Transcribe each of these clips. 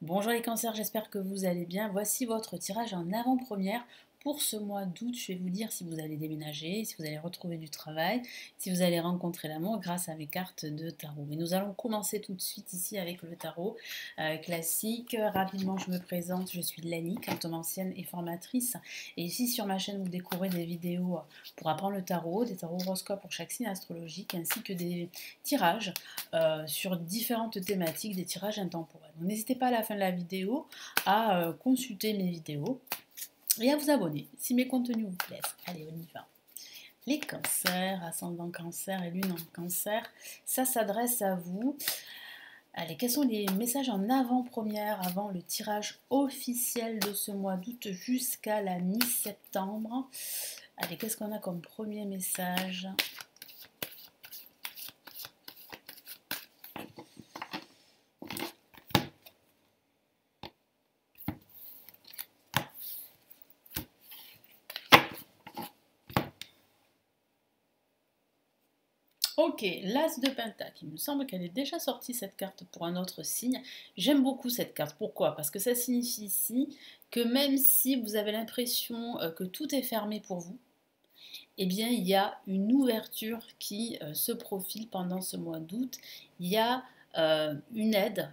Bonjour les cancers, j'espère que vous allez bien. Voici votre tirage en avant-première pour ce mois d'août. Je vais vous dire si vous allez déménager, si vous allez retrouver du travail, si vous allez rencontrer l'amour grâce à mes cartes de tarot. Mais nous allons commencer tout de suite ici avec le tarot classique. Rapidement, je me présente, je suis Lani, cartomancienne et formatrice. Et ici sur ma chaîne, vous découvrez des vidéos pour apprendre le tarot, des tarots horoscopes pour chaque signe astrologique, ainsi que des tirages sur différentes thématiques, des tirages intemporels. Donc n'hésitez pas à la fin de la vidéo à consulter mes vidéos et à vous abonner si mes contenus vous plaisent. Allez, on y va. Les cancers, ascendant cancer et lune en cancer, ça s'adresse à vous. Allez, quels sont les messages en avant-première avant le tirage officiel de ce mois d'août jusqu'à la mi-septembre? Allez, qu'est-ce qu'on a comme premier message? Ok, l'As de Pentacle, il me semble qu'elle est déjà sortie cette carte pour un autre signe. J'aime beaucoup cette carte, pourquoi? Parce que ça signifie ici que même si vous avez l'impression que tout est fermé pour vous, eh bien il y a une ouverture qui se profile pendant ce mois d'août. Il y a une aide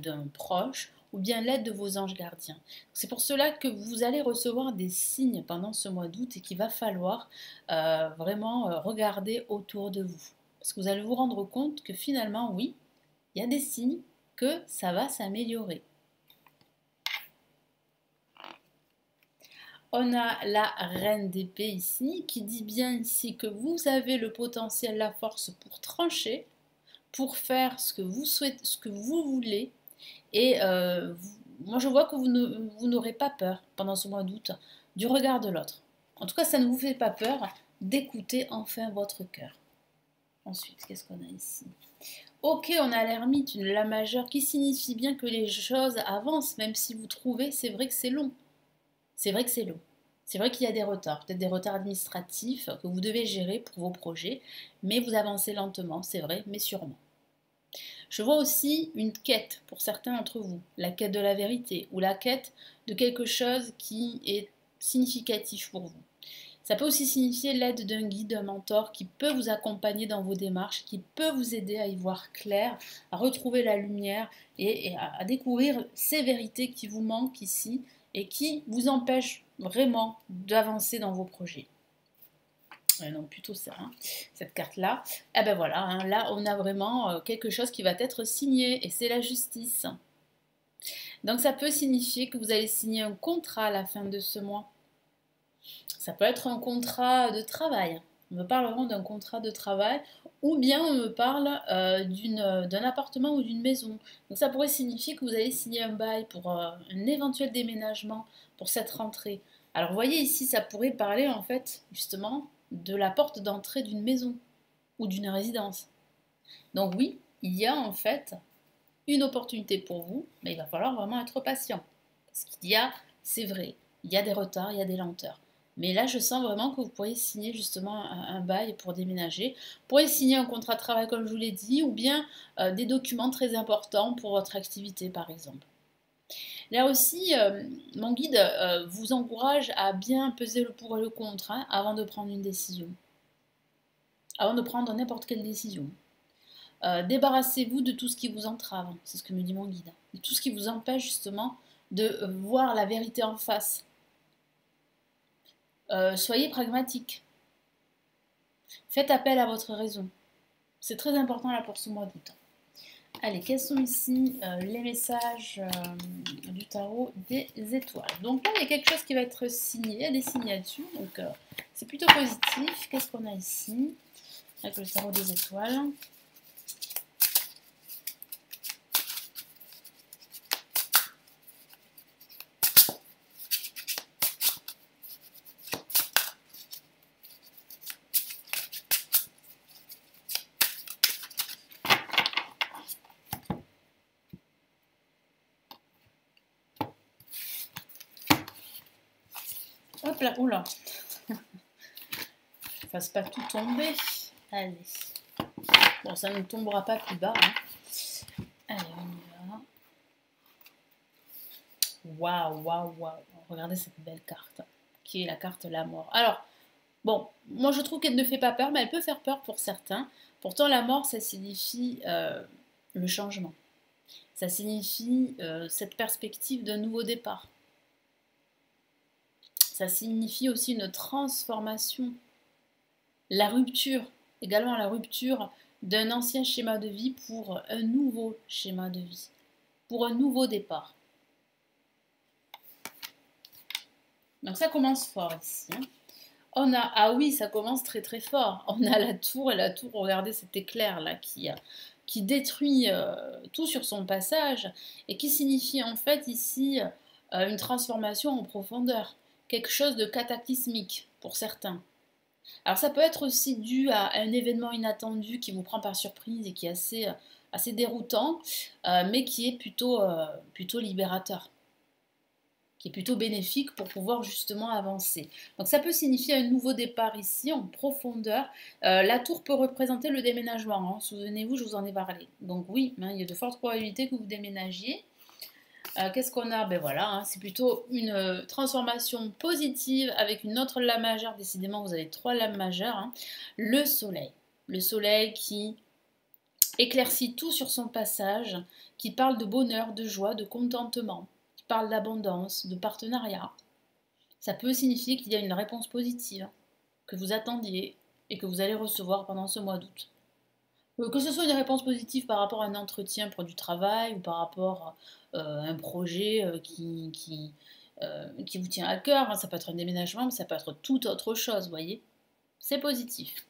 d'un proche ou bien l'aide de vos anges gardiens. C'est pour cela que vous allez recevoir des signes pendant ce mois d'août et qu'il va falloir vraiment regarder autour de vous. Parce que vous allez vous rendre compte que finalement, oui, il y a des signes que ça va s'améliorer. On a la reine d'épée ici qui dit bien ici que vous avez le potentiel, la force pour trancher, pour faire ce que vous souhaitez, ce que vous voulez. Et moi je vois que vous n'aurez pas peur pendant ce mois d'août du regard de l'autre. En tout cas, ça ne vous fait pas peur d'écouter enfin votre cœur. Ensuite, qu'est-ce qu'on a ici? Ok, on a l'ermite, une la majeure, qui signifie bien que les choses avancent, même si vous trouvez, c'est vrai que c'est long. C'est vrai que c'est long. C'est vrai qu'il y a des retards, peut-être des retards administratifs que vous devez gérer pour vos projets, mais vous avancez lentement, c'est vrai, mais sûrement. Je vois aussi une quête pour certains d'entre vous, la quête de la vérité ou la quête de quelque chose qui est significatif pour vous. Ça peut aussi signifier l'aide d'un guide, d'un mentor qui peut vous accompagner dans vos démarches, qui peut vous aider à y voir clair, à retrouver la lumière et à découvrir ces vérités qui vous manquent ici et qui vous empêchent vraiment d'avancer dans vos projets. Donc plutôt ça, hein, cette carte-là. Et ben voilà, hein, là on a vraiment quelque chose qui va être signé et c'est la justice. Donc ça peut signifier que vous allez signer un contrat à la fin de ce mois. Ça peut être un contrat de travail. On me parle vraiment d'un contrat de travail ou bien on me parle d'un appartement ou d'une maison. Donc ça pourrait signifier que vous allez signer un bail pour un éventuel déménagement pour cette rentrée. Alors vous voyez ici, ça pourrait parler en fait justement de la porte d'entrée d'une maison ou d'une résidence. Donc oui, il y a en fait une opportunité pour vous, mais il va falloir vraiment être patient. Parce qu'il y a, c'est vrai, il y a des retards, il y a des lenteurs. Mais là, je sens vraiment que vous pourriez signer justement un bail pour déménager. Vous pourriez signer un contrat de travail, comme je vous l'ai dit, ou bien des documents très importants pour votre activité, par exemple. Là aussi, mon guide vous encourage à bien peser le pour et le contre hein, avant de prendre une décision. Avant de prendre n'importe quelle décision. Débarrassez-vous de tout ce qui vous entrave, c'est ce que me dit mon guide, de tout ce qui vous empêche justement de voir la vérité en face. Soyez pragmatique. Faites appel à votre raison. C'est très important là pour ce mois d'août. Allez, quels sont ici les messages du tarot des étoiles? Donc là, il y a quelque chose qui va être signé, il y a des signatures, donc c'est plutôt positif. Qu'est-ce qu'on a ici avec le tarot des étoiles? Hop là, oula. Je fasse pas tout tomber. Allez. Bon, ça ne tombera pas plus bas. Hein. Allez, on y va. Waouh, waouh, waouh. Regardez cette belle carte, qui est la carte la mort. Alors, bon, moi je trouve qu'elle ne fait pas peur, mais elle peut faire peur pour certains. Pourtant, la mort, ça signifie le changement. Ça signifie cette perspective d'un nouveau départ. Ça signifie aussi une transformation, la rupture, également la rupture d'un ancien schéma de vie pour un nouveau schéma de vie, pour un nouveau départ. Donc ça commence fort ici. Hein. Ah oui, ça commence très très fort. On a la tour, et la tour, regardez cet éclair là qui détruit tout sur son passage et qui signifie en fait ici une transformation en profondeur, quelque chose de cataclysmique pour certains. Alors ça peut être aussi dû à un événement inattendu qui vous prend par surprise et qui est assez déroutant, mais qui est plutôt libérateur, qui est plutôt bénéfique pour pouvoir justement avancer. Donc ça peut signifier un nouveau départ ici en profondeur. La tour peut représenter le déménagement, hein. Souvenez-vous, je vous en ai parlé. Donc oui, hein, il y a de fortes probabilités que vous déménagiez. Qu'est-ce qu'on a? Ben voilà, hein, c'est plutôt une transformation positive avec une autre lame majeure. Décidément, vous avez 3 lames majeures. Hein. Le soleil. Le soleil qui éclaircit tout sur son passage, qui parle de bonheur, de joie, de contentement, qui parle d'abondance, de partenariat. Ça peut signifier qu'il y a une réponse positive que vous attendiez et que vous allez recevoir pendant ce mois d'août. Que ce soit une réponse positive par rapport à un entretien pour du travail ou par rapport à un projet qui vous tient à cœur, hein. Ça peut être un déménagement, mais ça peut être toute autre chose, vous voyez. C'est positif.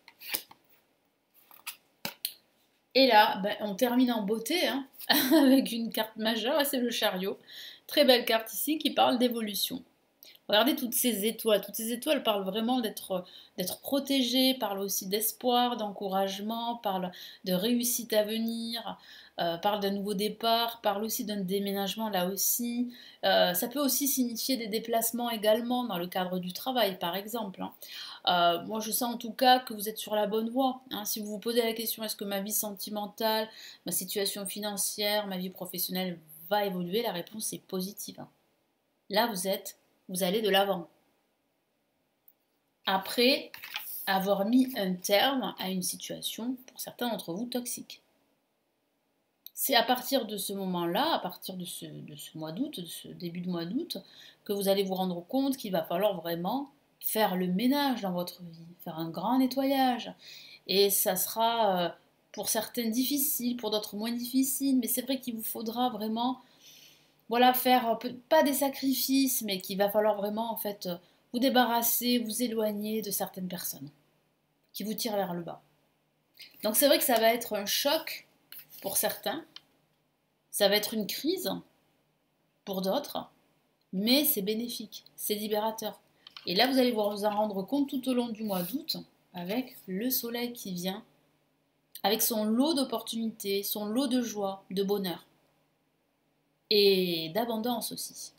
Et là, ben, on termine en beauté hein, avec une carte majeure, c'est le chariot. Très belle carte ici qui parle d'évolution. Regardez toutes ces étoiles. Toutes ces étoiles parlent vraiment d'être protégées, parlent aussi d'espoir, d'encouragement, parlent de réussite à venir, parlent d'un nouveau départ, parlent aussi d'un déménagement là aussi. Ça peut aussi signifier des déplacements également dans le cadre du travail, par exemple. Hein. Moi, je sens en tout cas que vous êtes sur la bonne voie. Hein. Si vous vous posez la question, est-ce que ma vie sentimentale, ma situation financière, ma vie professionnelle va évoluer, la réponse est positive. Hein. Là, vous allez de l'avant. Après avoir mis un terme à une situation, pour certains d'entre vous, toxique. C'est à partir de ce moment-là, à partir de ce mois d'août, de ce début de mois d'août, que vous allez vous rendre compte qu'il va falloir vraiment faire le ménage dans votre vie, faire un grand nettoyage. Et ça sera pour certains difficile, pour d'autres moins difficile, mais c'est vrai qu'il vous faudra vraiment voilà, faire pas des sacrifices, mais qu'il va falloir vraiment en fait vous débarrasser, vous éloigner de certaines personnes qui vous tirent vers le bas. Donc c'est vrai que ça va être un choc pour certains, ça va être une crise pour d'autres, mais c'est bénéfique, c'est libérateur. Et là, vous allez vous en rendre compte tout au long du mois d'août avec le soleil qui vient, avec son lot d'opportunités, son lot de joie, de bonheur et d'abondance aussi.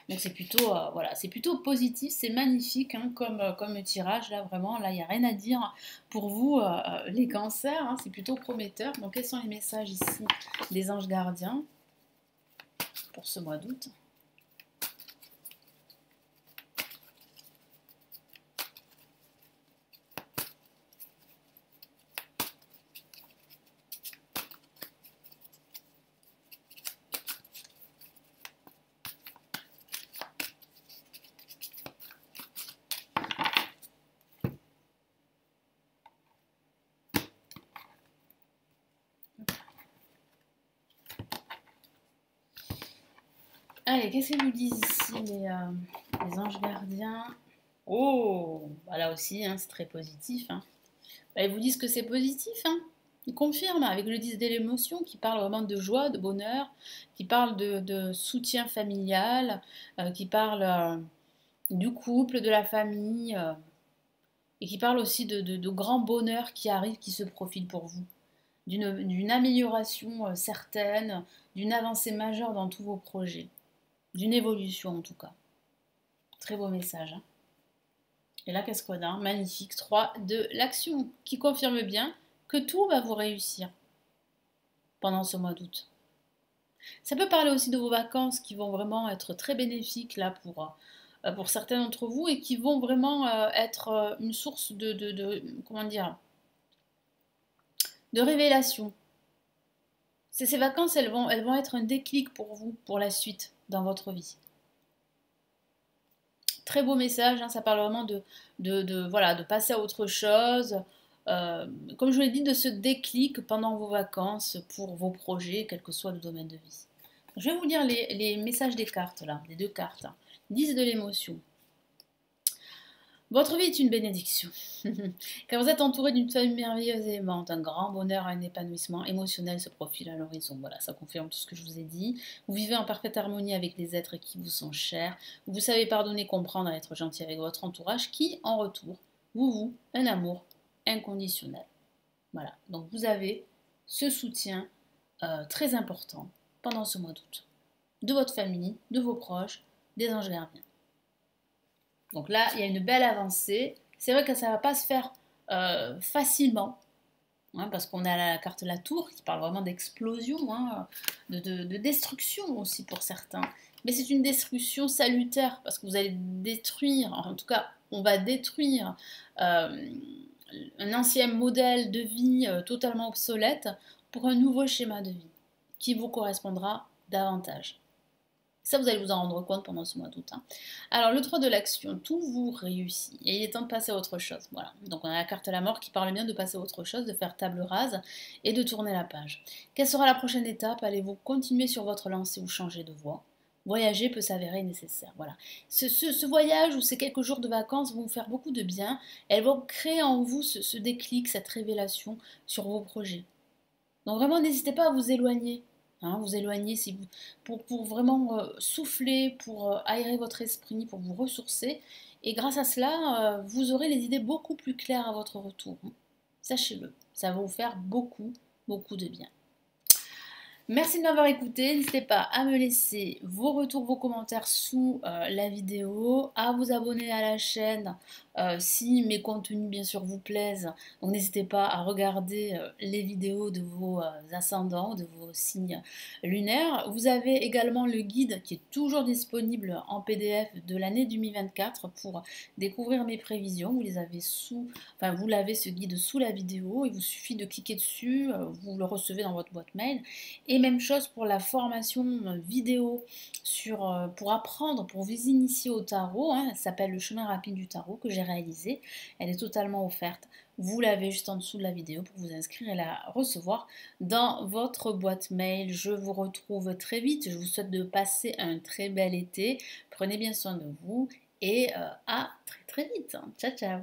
Donc c'est plutôt, voilà, c'est plutôt positif, c'est magnifique hein, comme tirage, là vraiment, là il n'y a rien à dire pour vous les cancers, hein, c'est plutôt prometteur. Donc quels sont les messages ici des anges gardiens pour ce mois d'août? Allez, qu'est-ce qu'ils nous disent ici les anges gardiens? Oh, bah là aussi, hein, c'est très positif. Hein. Bah, ils vous disent que c'est positif. Hein. Ils confirment avec le 10 de l'émotion qui parle vraiment de joie, de bonheur, qui parle de soutien familial, qui parle du couple, de la famille, et qui parle aussi de grands bonheurs qui arrivent, qui se profilent pour vous. D'une amélioration certaine, d'une avancée majeure dans tous vos projets. D'une évolution en tout cas. Très beau message. Hein. Et là, qu'est-ce qu'on a? Magnifique. 3 de l'action qui confirme bien que tout va vous réussir pendant ce mois d'août. Ça peut parler aussi de vos vacances qui vont vraiment être très bénéfiques là pour certains d'entre vous et qui vont vraiment être une source comment dire, de révélation. Ces vacances, elles vont être un déclic pour vous, pour la suite dans votre vie. Très beau message, hein, ça parle vraiment voilà, de passer à autre chose. Euh, Comme je vous l'ai dit, de ce déclic pendant vos vacances pour vos projets, quel que soit le domaine de vie. Je vais vous lire les messages des cartes, là, les deux cartes. 10 de l'émotion. Votre vie est une bénédiction, car vous êtes entouré d'une famille merveilleuse et aimante. Un grand bonheur, un épanouissement émotionnel se profile à l'horizon. Voilà, ça confirme tout ce que je vous ai dit. Vous vivez en parfaite harmonie avec les êtres qui vous sont chers. Vous savez pardonner, comprendre et être gentil avec votre entourage qui, en retour, vous voue un amour inconditionnel. Voilà, donc vous avez ce soutien très important pendant ce mois d'août. De votre famille, de vos proches, des anges gardiens. Donc là, il y a une belle avancée. C'est vrai que ça ne va pas se faire facilement, hein, parce qu'on a la carte la tour qui parle vraiment d'explosion, hein, de destruction aussi pour certains. Mais c'est une destruction salutaire, parce que vous allez détruire, en tout cas, on va détruire un ancien modèle de vie totalement obsolète pour un nouveau schéma de vie qui vous correspondra davantage. Ça, vous allez vous en rendre compte pendant ce mois d'août. Hein. Alors, le 3 de l'action, tout vous réussit. Et il est temps de passer à autre chose. Voilà. Donc, on a la carte à la mort qui parle bien de passer à autre chose, de faire table rase et de tourner la page. Quelle sera la prochaine étape? Allez-vous continuer sur votre lancée ou changer de voie? Voyager peut s'avérer nécessaire. Voilà. Ce voyage ou ces quelques jours de vacances vont vous faire beaucoup de bien. Elles vont créer en vous ce déclic, cette révélation sur vos projets. Donc vraiment, n'hésitez pas à vous éloigner. Hein, vous éloigner si vous, pour vraiment souffler, pour aérer votre esprit, pour vous ressourcer. Et grâce à cela, vous aurez les idées beaucoup plus claires à votre retour. Hein. Sachez-le, ça va vous faire beaucoup, beaucoup de bien. Merci de m'avoir écouté. N'hésitez pas à me laisser vos retours, vos commentaires sous la vidéo, à vous abonner à la chaîne si mes contenus bien sûr vous plaisent. Donc n'hésitez pas à regarder les vidéos de vos ascendants, de vos signes lunaires. Vous avez également le guide qui est toujours disponible en PDF de l'année 2024 pour découvrir mes prévisions. Vous les avez vous l'avez ce guide sous la vidéo. Il vous suffit de cliquer dessus, vous le recevez dans votre boîte mail. Et même chose pour la formation vidéo pour apprendre, pour vous initier au tarot. Hein, elle s'appelle le chemin rapide du tarot que j'ai réalisé. Elle est totalement offerte. Vous l'avez juste en dessous de la vidéo pour vous inscrire et la recevoir dans votre boîte mail. Je vous retrouve très vite. Je vous souhaite de passer un très bel été. Prenez bien soin de vous et à très très vite. Ciao ciao.